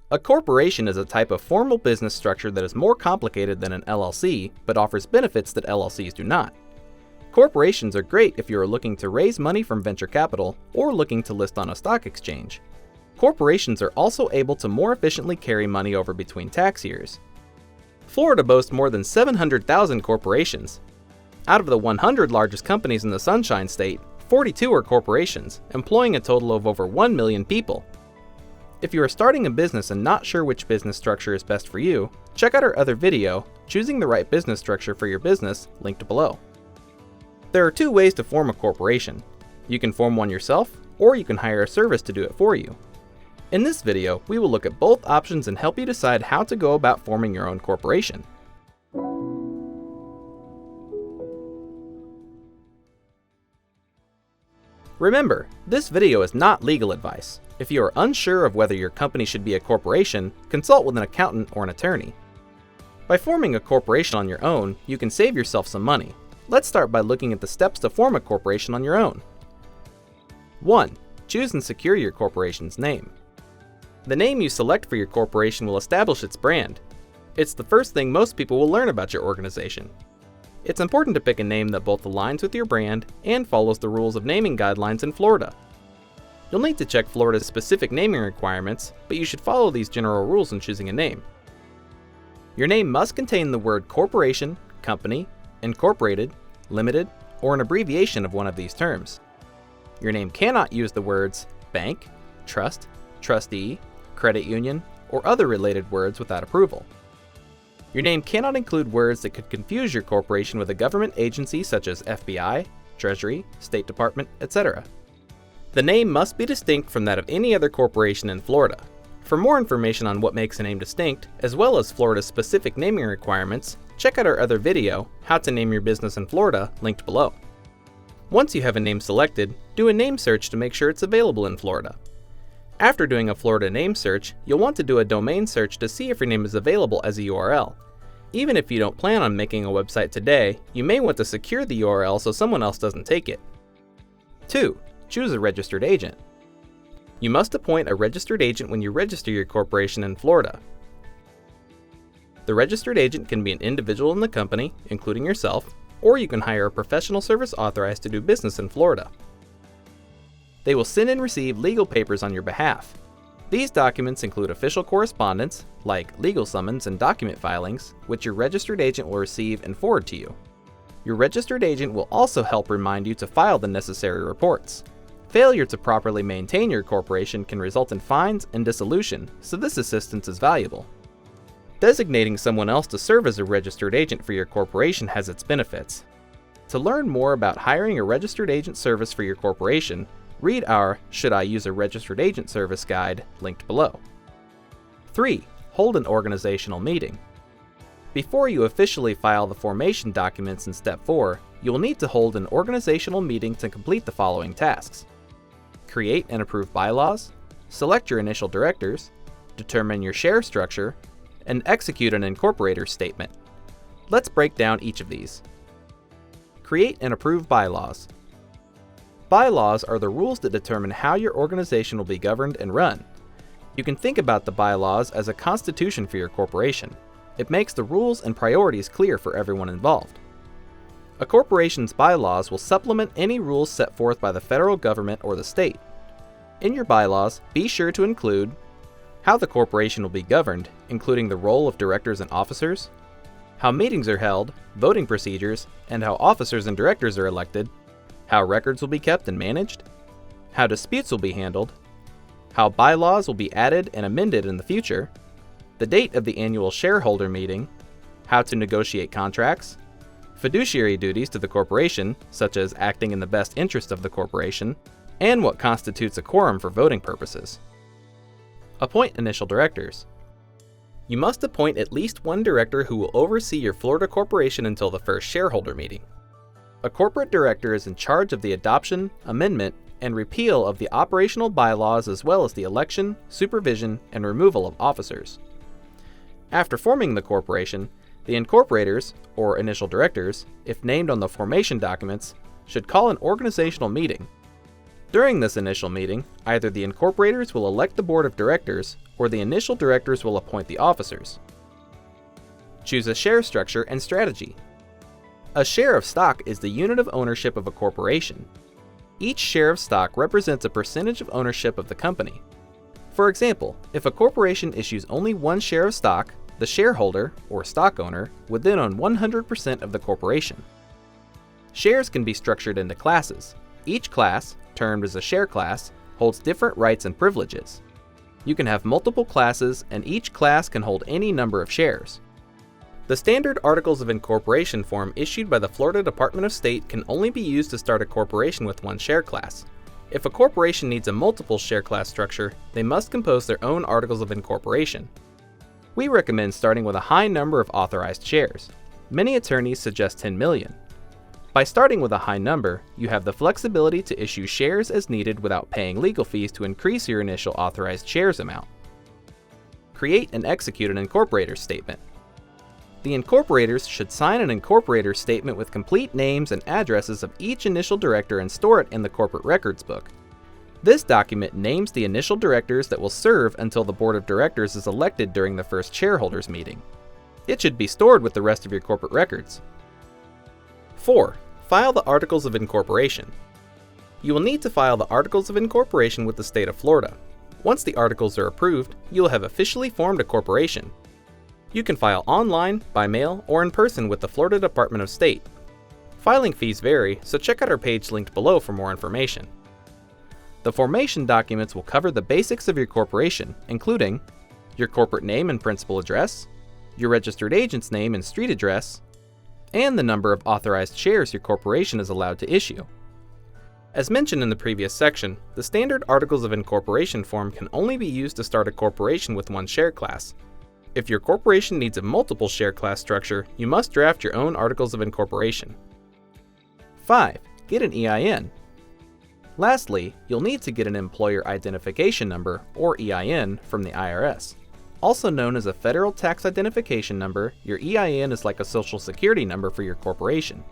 A corporation is a type of formal business structure that is more complicated than an LLC, but offers benefits that LLCs do not. Corporations are great if you are looking to raise money from venture capital or looking to list on a stock exchange. Corporations are also able to more efficiently carry money over between tax years. Florida boasts more than 700,000 corporations. Out of the 100 largest companies in the Sunshine State, 42 are corporations, employing a total of over 1 million people. If you are starting a business and not sure which business structure is best for you, check out our other video, Choosing the Right Business Structure for Your Business, linked below. There are two ways to form a corporation. You can form one yourself, or you can hire a service to do it for you. In this video, we will look at both options and help you decide how to go about forming your own corporation. Remember, this video is not legal advice. If you are unsure of whether your company should be a corporation, consult with an accountant or an attorney. By forming a corporation on your own, you can save yourself some money. Let's start by looking at the steps to form a corporation on your own. 1. Choose and secure your corporation's name. The name you select for your corporation will establish its brand. It's the first thing most people will learn about your organization. It's important to pick a name that both aligns with your brand and follows the rules of naming guidelines in Florida. You'll need to check Florida's specific naming requirements, but you should follow these general rules in choosing a name. Your name must contain the word corporation, company, incorporated, limited, or an abbreviation of one of these terms. Your name cannot use the words bank, trust, trustee, credit union, or other related words without approval. Your name cannot include words that could confuse your corporation with a government agency such as FBI, Treasury, State Department, etc. The name must be distinct from that of any other corporation in Florida. For more information on what makes a name distinct, as well as Florida's specific naming requirements, check out our other video, How to Name Your Business in Florida, linked below. Once you have a name selected, do a name search to make sure it's available in Florida. After doing a Florida name search, you'll want to do a domain search to see if your name is available as a URL. Even if you don't plan on making a website today, you may want to secure the URL so someone else doesn't take it. 2. Choose a registered agent. You must appoint a registered agent when you register your corporation in Florida. The registered agent can be an individual in the company, including yourself, or you can hire a professional service authorized to do business in Florida. They will send and receive legal papers on your behalf. These documents include official correspondence, like legal summons and document filings, which your registered agent will receive and forward to you. Your registered agent will also help remind you to file the necessary reports. Failure to properly maintain your corporation can result in fines and dissolution, so this assistance is valuable. Designating someone else to serve as a registered agent for your corporation has its benefits. To learn more about hiring a registered agent service for your corporation, read our Should I Use a Registered Agent Service guide, linked below. 3. Hold an organizational meeting. Before you officially file the formation documents in Step 4, you will need to hold an organizational meeting to complete the following tasks. Create and approve bylaws, select your initial directors, determine your share structure, and execute an incorporator statement. Let's break down each of these. Create and approve bylaws. Bylaws are the rules that determine how your organization will be governed and run. You can think about the bylaws as a constitution for your corporation. It makes the rules and priorities clear for everyone involved. A corporation's bylaws will supplement any rules set forth by the federal government or the state. In your bylaws, be sure to include how the corporation will be governed, including the role of directors and officers, how meetings are held, voting procedures, and how officers and directors are elected, how records will be kept and managed, how disputes will be handled, how bylaws will be added and amended in the future, the date of the annual shareholder meeting, how to negotiate contracts, fiduciary duties to the corporation, such as acting in the best interest of the corporation, and what constitutes a quorum for voting purposes. Appoint initial directors. You must appoint at least one director who will oversee your Florida corporation until the first shareholder meeting. A corporate director is in charge of the adoption, amendment, and repeal of the operational bylaws as well as the election, supervision, and removal of officers. After forming the corporation, the incorporators, or initial directors, if named on the formation documents, should call an organizational meeting. During this initial meeting, either the incorporators will elect the board of directors or the initial directors will appoint the officers. Choose a share structure and strategy. A share of stock is the unit of ownership of a corporation. Each share of stock represents a percentage of ownership of the company. For example, if a corporation issues only one share of stock, the shareholder, or stock owner, would then own 100% of the corporation. Shares can be structured into classes. Each class, termed as a share class, holds different rights and privileges. You can have multiple classes, and each class can hold any number of shares. The standard Articles of Incorporation form issued by the Florida Department of State can only be used to start a corporation with one share class. If a corporation needs a multiple share class structure, they must compose their own Articles of Incorporation. We recommend starting with a high number of authorized shares. Many attorneys suggest 10 million. By starting with a high number, you have the flexibility to issue shares as needed without paying legal fees to increase your initial authorized shares amount. Create and execute an incorporator's statement. The incorporators should sign an incorporator's statement with complete names and addresses of each initial director and store it in the corporate records book. This document names the initial directors that will serve until the board of directors is elected during the first shareholders meeting. It should be stored with the rest of your corporate records. 4. File the Articles of Incorporation. You will need to file the Articles of Incorporation with the state of Florida. Once the articles are approved, you will have officially formed a corporation. You can file online, by mail, or in person with the Florida Department of State. Filing fees vary, so check out our page linked below for more information. The formation documents will cover the basics of your corporation, including your corporate name and principal address, your registered agent's name and street address, and the number of authorized shares your corporation is allowed to issue. As mentioned in the previous section, the standard Articles of Incorporation form can only be used to start a corporation with one share class. If your corporation needs a multiple share class structure, you must draft your own Articles of Incorporation. 5. Get an EIN. Lastly, you'll need to get an Employer Identification Number, or EIN, from the IRS. Also known as a Federal Tax Identification Number, your EIN is like a Social Security number for your corporation.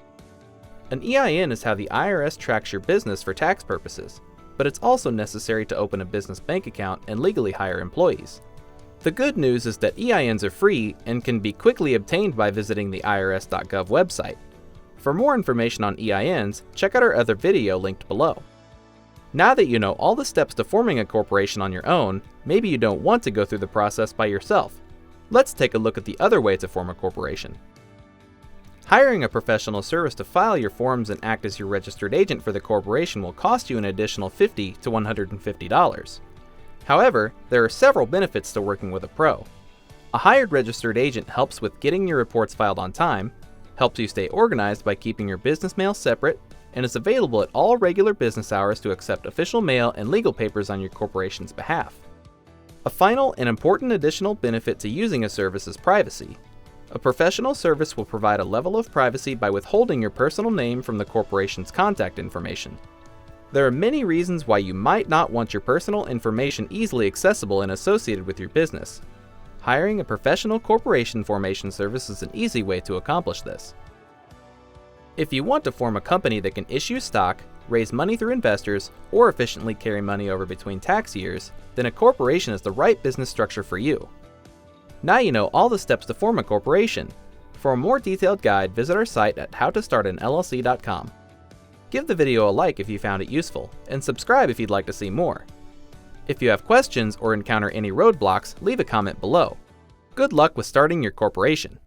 An EIN is how the IRS tracks your business for tax purposes, but it's also necessary to open a business bank account and legally hire employees. The good news is that EINs are free and can be quickly obtained by visiting the irs.gov website. For more information on EINs, check out our other video linked below. Now that you know all the steps to forming a corporation on your own, maybe you don't want to go through the process by yourself. Let's take a look at the other way to form a corporation. Hiring a professional service to file your forms and act as your registered agent for the corporation will cost you an additional $50 to $150. However, there are several benefits to working with a pro. A hired registered agent helps with getting your reports filed on time, helps you stay organized by keeping your business mail separate, and is available at all regular business hours to accept official mail and legal papers on your corporation's behalf. A final and important additional benefit to using a service is privacy. A professional service will provide a level of privacy by withholding your personal name from the corporation's contact information. There are many reasons why you might not want your personal information easily accessible and associated with your business. Hiring a professional corporation formation service is an easy way to accomplish this. If you want to form a company that can issue stock, raise money through investors, or efficiently carry money over between tax years, then a corporation is the right business structure for you. Now you know all the steps to form a corporation. For a more detailed guide, visit our site at howtostartanllc.com. Give the video a like if you found it useful, and subscribe if you'd like to see more. If you have questions or encounter any roadblocks, leave a comment below. Good luck with starting your corporation.